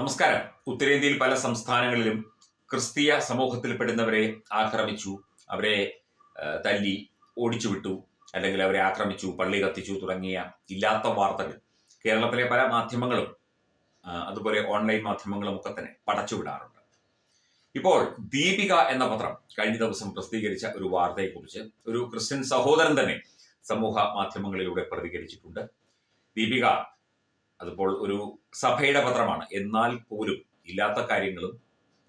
നമസ്കാരം. ഉത്തരേന്ത്യയിൽ പല സംസ്ഥാനങ്ങളിലും ക്രിസ്തീയ സമൂഹത്തിൽപ്പെടുന്നവരെ ആക്രമിച്ചു, അവരെ തല്ലി ഓടിച്ചുവിട്ടു, അല്ലെങ്കിൽ അവരെ ആക്രമിച്ചു, പള്ളി കത്തിച്ചു തുടങ്ങിയ ഇല്ലാത്ത വാർത്തകൾ കേരളത്തിലെ പല മാധ്യമങ്ങളും അതുപോലെ ഓൺലൈൻ മാധ്യമങ്ങളും ഒക്കെ തന്നെ പടച്ചുവിടാറുണ്ട്. ഇപ്പോൾ ദീപിക എന്ന പത്രം കഴിഞ്ഞ ദിവസം പ്രസിദ്ധീകരിച്ച ഒരു വാർത്തയെക്കുറിച്ച് ഒരു ക്രിസ്ത്യൻ സഹോദരൻ തന്നെ സമൂഹ മാധ്യമങ്ങളിലൂടെ പ്രതികരിച്ചിട്ടുണ്ട്. ദീപിക അതിപ്പോൾ ഒരു സഭയുടെ പത്രമാണ്, എന്നാൽ പോലും ഇല്ലാത്ത കാര്യങ്ങളും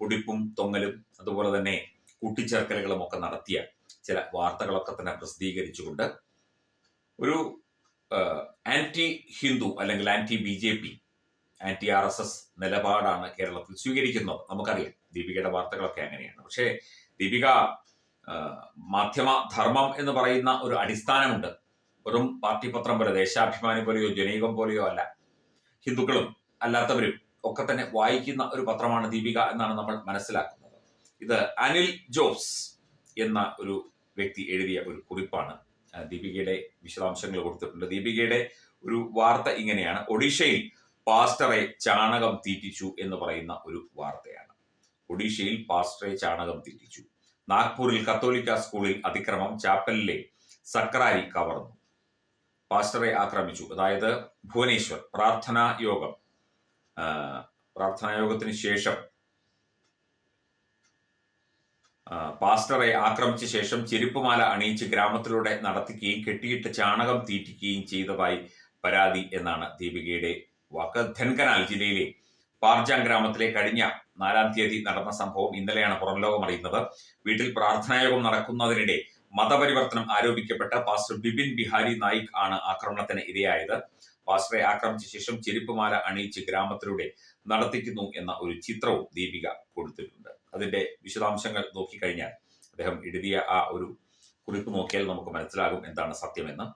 പൊടിപ്പും തൊങ്ങലും അതുപോലെ തന്നെ കൂട്ടിച്ചേർക്കലുകളും ഒക്കെ നടത്തിയ ചില വാർത്തകളൊക്കെ തന്നെ പ്രസിദ്ധീകരിച്ചുകൊണ്ട് ഒരു ആന്റി ഹിന്ദു അല്ലെങ്കിൽ ആന്റി BJP, ആന്റി RSS നിലപാടാണ് കേരളത്തിൽ സ്വീകരിക്കുന്നത്. നമുക്കറിയാം ദീപികയുടെ വാർത്തകളൊക്കെ അങ്ങനെയാണ്. പക്ഷേ ദീപിക മാധ്യമ ധർമ്മം എന്ന് പറയുന്ന ഒരു അടിസ്ഥാനമുണ്ട്. വെറും പാർട്ടി പത്രം പോലെ, ദേശാഭിമാനി പോലെയോ ജനയുഗം പോലെയോ അല്ല. ഹിന്ദുക്കളും അല്ലാത്തവരും ഒക്കെ തന്നെ വായിക്കുന്ന ഒരു പത്രമാണ് ദീപിക എന്നാണ് നമ്മൾ മനസ്സിലാക്കുന്നത്. ഇത് അനിൽ ജോസ് എന്ന ഒരു വ്യക്തി എഴുതിയ ഒരു കുറിപ്പാണ്. ദീപികയുടെ വിശദാംശങ്ങൾ കൊടുത്തിട്ടുണ്ട്. ദീപികയുടെ ഒരു വാർത്ത ഇങ്ങനെയാണ്: ഒഡീഷയിൽ പാസ്റ്ററെ ചാണകം തീറ്റിച്ചു എന്ന് പറയുന്ന ഒരു വാർത്തയാണ്. ഒഡീഷയിൽ പാസ്റ്ററെ ചാണകം തീറ്റിച്ചു. നാഗ്പൂരിൽ കത്തോലിക്ക സ്കൂളിൽ അതിക്രമം, ചാപ്പലിലെ സക്രാരി കവർന്നു, പാസ്റ്ററെ ആക്രമിച്ചു. അതായത് ഭുവനേശ്വർ പ്രാർത്ഥനായോഗത്തിന് ശേഷം പാസ്റ്ററെ ആക്രമിച്ച ശേഷം ചെരുപ്പുമാല അണിയിച്ച് ഗ്രാമത്തിലൂടെ നടത്തിക്കുകയും കെട്ടിയിട്ട് ചാണകം തീറ്റിക്കുകയും ചെയ്തതായി പരാതി എന്നാണ് ദീപികയുടെ വാക്ക്. ധൻകനാൽ ജില്ലയിലെ പാർജാങ് ഗ്രാമത്തിലെ കഴിഞ്ഞ 4-ാം തീയതി നടന്ന സംഭവം ഇന്നലെയാണ് പുറം ലോകം അറിയുന്നത്. വീട്ടിൽ പ്രാർത്ഥനായോഗം നടക്കുന്നതിനിടെ മതപരിവർത്തനം ആരോപിക്കപ്പെട്ട പാസ്റ്റർ ബിപിൻ ബിഹാരി നായിക് ആണ് ആക്രമണത്തിന് ഇരയായത്. പാസ്റ്ററെ ആക്രമിച്ച ശേഷം ചെരുപ്പുമാല അണിയിച്ച് ഗ്രാമത്തിലൂടെ നടത്തിക്കുന്നു എന്ന ഒരു ചിത്രവും ദീപിക കൊടുത്തിട്ടുണ്ട്. അതിന്റെ വിശദാംശങ്ങൾ നോക്കിക്കഴിഞ്ഞാൽ, അദ്ദേഹം എഴുതിയ ആ ഒരു കുറിപ്പ് നോക്കിയാൽ നമുക്ക് മനസ്സിലാകും എന്താണ് സത്യമെന്ന്.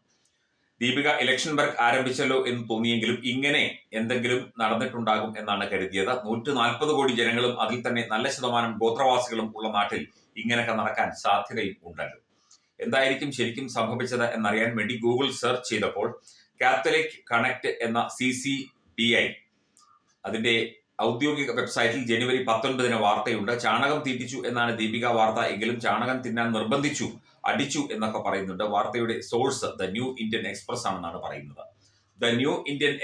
ദീപിക ഇലക്ഷൻ വർക്ക് ആരംഭിച്ചല്ലോ എന്ന് തോന്നിയെങ്കിലും ഇങ്ങനെ എന്തെങ്കിലും നടന്നിട്ടുണ്ടാകും എന്നാണ് കരുതിയത്. 140 കോടി ജനങ്ങളും അതിൽ തന്നെ നല്ല ശതമാനം ഗോത്രവാസികളും ഉള്ള നാട്ടിൽ ഇങ്ങനെയൊക്കെ നടക്കാൻ സാധ്യതയും ഉണ്ടല്ലോ. എന്തായിരിക്കും ശരിക്കും സംഭവിച്ചത് എന്നറിയാൻ വേണ്ടി ഗൂഗിൾ സെർച്ച് ചെയ്തപ്പോൾ കാത്തലിക് കണക്ട് എന്ന CCBI അതിന്റെ ഔദ്യോഗിക വെബ്സൈറ്റിൽ ജനുവരി 19 വാർത്തയുണ്ട്. ചാണകം തീറ്റിച്ചു എന്നാണ് ദീപിക വാർത്ത എങ്കിലും ചാണകം തിന്നാൻ നിർബന്ധിച്ചു, അടിച്ചു എന്നൊക്കെ പറയുന്നുണ്ട്. വാർത്തയുടെ source the new Indian express ആണെന്നാണ് പറയുന്നത്. ദ ന്യൂ ഇന്ത്യൻ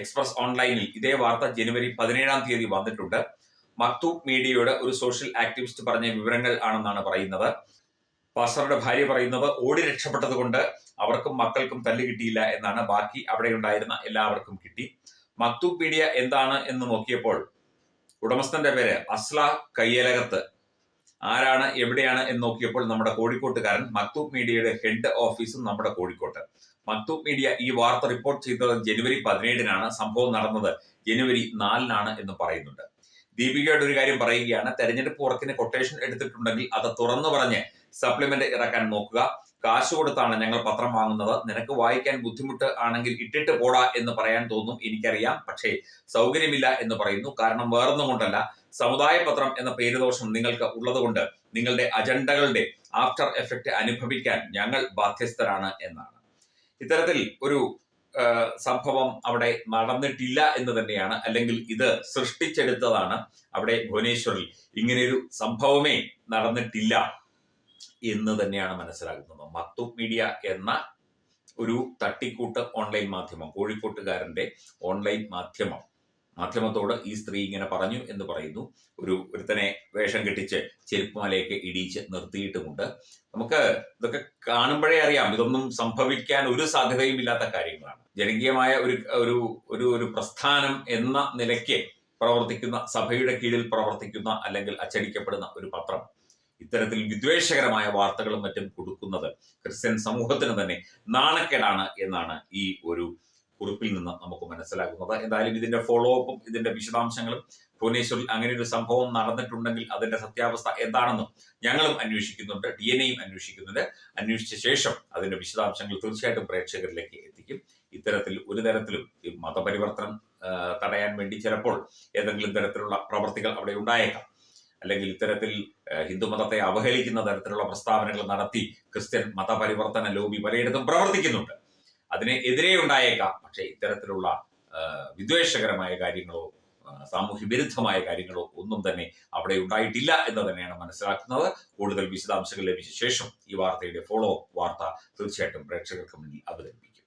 എക്സ്പ്രസ് ഓൺലൈനിൽ ഇതേ വാർത്ത ജനുവരി 17-ാം തീയതി വന്നിട്ടുണ്ട്. മക്തൂബ് മീഡിയയുടെ ഒരു സോഷ്യൽ ആക്ടിവിസ്റ്റ് പറഞ്ഞ വിവരങ്ങൾ ആണെന്നാണ് പറയുന്നത്. പാസ്റ്ററുടെ ഭാര്യ പറയുന്നത് ഓടി രക്ഷപ്പെട്ടത് കൊണ്ട് അവർക്കും മക്കൾക്കും തല്ല് കിട്ടിയില്ല എന്നാണ്. ബാക്കി അവിടെ ഉണ്ടായിരുന്ന എല്ലാവർക്കും കിട്ടി. മക്തൂബ് മീഡിയ എന്താണ് എന്ന് നോക്കിയപ്പോൾ ഉടമസ്ഥന്റെ പേര് അസ്ല കയ്യലകത്ത്. ആരാണ് എവിടെയാണ് എന്ന് നോക്കിയപ്പോൾ നമ്മുടെ കോഴിക്കോട്ടുകാരൻ. മക്തൂബ് മീഡിയയുടെ ഹെഡ് ഓഫീസും നമ്മുടെ കോഴിക്കോട്ട്. മക്തൂബ് മീഡിയ ഈ വാർത്ത റിപ്പോർട്ട് ചെയ്തത് ജനുവരി 17-നാണ്. സംഭവം നടന്നത് ജനുവരി 4-നാണ് എന്ന് പറയുന്നുണ്ട്. ദീപികയുടെ ഒരു കാര്യം പറയുകയാണ്: തെരഞ്ഞെടുപ്പ് ഉറക്കിന് കൊട്ടേഷൻ എടുത്തിട്ടുണ്ടെങ്കിൽ അത് തുറന്നു പറഞ്ഞ് സപ്ലിമെന്റ് ഇറക്കാൻ നോക്കുക. കാശ് കൊടുത്താണ് ഞങ്ങൾ പത്രം വാങ്ങുന്നത്. നിനക്ക് വായിക്കാൻ ബുദ്ധിമുട്ട് ആണെങ്കിൽ ഇട്ടിട്ട് പോടാ എന്ന് പറയാൻ തോന്നും, എനിക്കറിയാം. പക്ഷേ സൗകര്യമില്ല എന്ന് പറയുന്നു. കാരണം വേറൊന്നും കൊണ്ടല്ല, സമുദായ പത്രം എന്ന പേരുദോഷം നിങ്ങൾക്ക് ഉള്ളതുകൊണ്ട് നിങ്ങളുടെ അജണ്ടകളുടെ ആഫ്റ്റർ എഫക്റ്റ് അനുഭവിക്കാൻ ഞങ്ങൾ ബാധ്യസ്ഥരാണ് എന്നാണ്. ഇത്തരത്തിൽ ഒരു സംഭവം അവിടെ നടന്നിട്ടില്ല എന്ന് തന്നെയാണ്, അല്ലെങ്കിൽ ഇത് സൃഷ്ടിച്ചെടുത്തതാണ്. അവിടെ ഭുവനേശ്വറിൽ ഇങ്ങനെയൊരു സംഭവമേ നടന്നിട്ടില്ല എന്ന് തന്നെയാണ് മനസ്സിലാകുന്നത്. മക്തൂബ് മീഡിയ എന്ന ഒരു തട്ടിക്കൂട്ട് ഓൺലൈൻ മാധ്യമം, കോഴിക്കോട്ടുകാരന്റെ ഓൺലൈൻ മാധ്യമത്തോട് ഈ സ്ത്രീ ഇങ്ങനെ പറഞ്ഞു എന്ന് പറയുന്നു. ഒരുത്തനെ വേഷം കെട്ടിച്ച് ചെരുപ്പുമലയൊക്കെ ഇടിച്ച് നിർത്തിയിട്ടുമുണ്ട്. നമുക്ക് ഇതൊക്കെ കാണുമ്പോഴേ അറിയാം ഇതൊന്നും സംഭവിക്കാൻ ഒരു സാധ്യതയും ഇല്ലാത്ത കാര്യങ്ങളാണ്. ജനകീയമായ ഒരു പ്രസ്ഥാനം എന്ന നിലയ്ക്ക് പ്രവർത്തിക്കുന്ന, സഭയുടെ കീഴിൽ പ്രവർത്തിക്കുന്ന അല്ലെങ്കിൽ അച്ചടിക്കപ്പെടുന്ന ഒരു പത്രം ഇത്തരത്തിൽ വിദ്വേഷകരമായ വാർത്തകളും മറ്റും കൊടുക്കുന്നത് ക്രിസ്ത്യൻ സമൂഹത്തിന് തന്നെ നാണക്കേടാണ് എന്നാണ് ഈ ഒരു കുറിപ്പിൽ നിന്ന് നമുക്ക് മനസ്സിലാകുന്നത്. എന്തായാലും ഇതിന്റെ ഫോളോ അപ്പും ഇതിന്റെ വിശദാംശങ്ങളും, ഭുവനേശ്വറിൽ അങ്ങനെ ഒരു സംഭവം നടന്നിട്ടുണ്ടെങ്കിൽ അതിന്റെ സത്യാവസ്ഥ എന്താണെന്നും ഞങ്ങളും അന്വേഷിക്കുന്നുണ്ട്, DNA-യും അന്വേഷിക്കുന്നുണ്ട്. അന്വേഷിച്ച ശേഷം അതിന്റെ വിശദാംശങ്ങൾ തീർച്ചയായിട്ടും പ്രേക്ഷകരിലേക്ക് എത്തിക്കും. ഇത്തരത്തിൽ ഒരു തരത്തിലും മതപരിവർത്തനം തടയാൻ വേണ്ടി ചിലപ്പോൾ ഏതെങ്കിലും തരത്തിലുള്ള പ്രവർത്തികൾ അവിടെ ഉണ്ടായേക്കാം, അല്ലെങ്കിൽ ഇത്തരത്തിൽ ഹിന്ദുമതത്തെ അവഹേളിക്കുന്ന തരത്തിലുള്ള പ്രസ്താവനകൾ നടത്തി ക്രിസ്ത്യൻ മതപരിവർത്തന ലോബി പലയിടത്തും പ്രവർത്തിക്കുന്നുണ്ട്. അതിന് എതിരെ ഉണ്ടായേക്കാം. പക്ഷേ ഇത്തരത്തിലുള്ള വിദ്വേഷകരമായ കാര്യങ്ങളോ സാമൂഹ്യ വിരുദ്ധമായ കാര്യങ്ങളോ ഒന്നും തന്നെ അവിടെ ഉണ്ടായിട്ടില്ല എന്ന് തന്നെയാണ് മനസ്സിലാക്കുന്നത്. കൂടുതൽ വിശദാംശങ്ങൾ ലഭിച്ച ശേഷം ഈ വാർത്തയുടെ ഫോളോ അപ്പ് വാർത്ത തീർച്ചയായിട്ടും പ്രേക്ഷകർക്ക് മുന്നിൽ അവതരിപ്പിക്കും.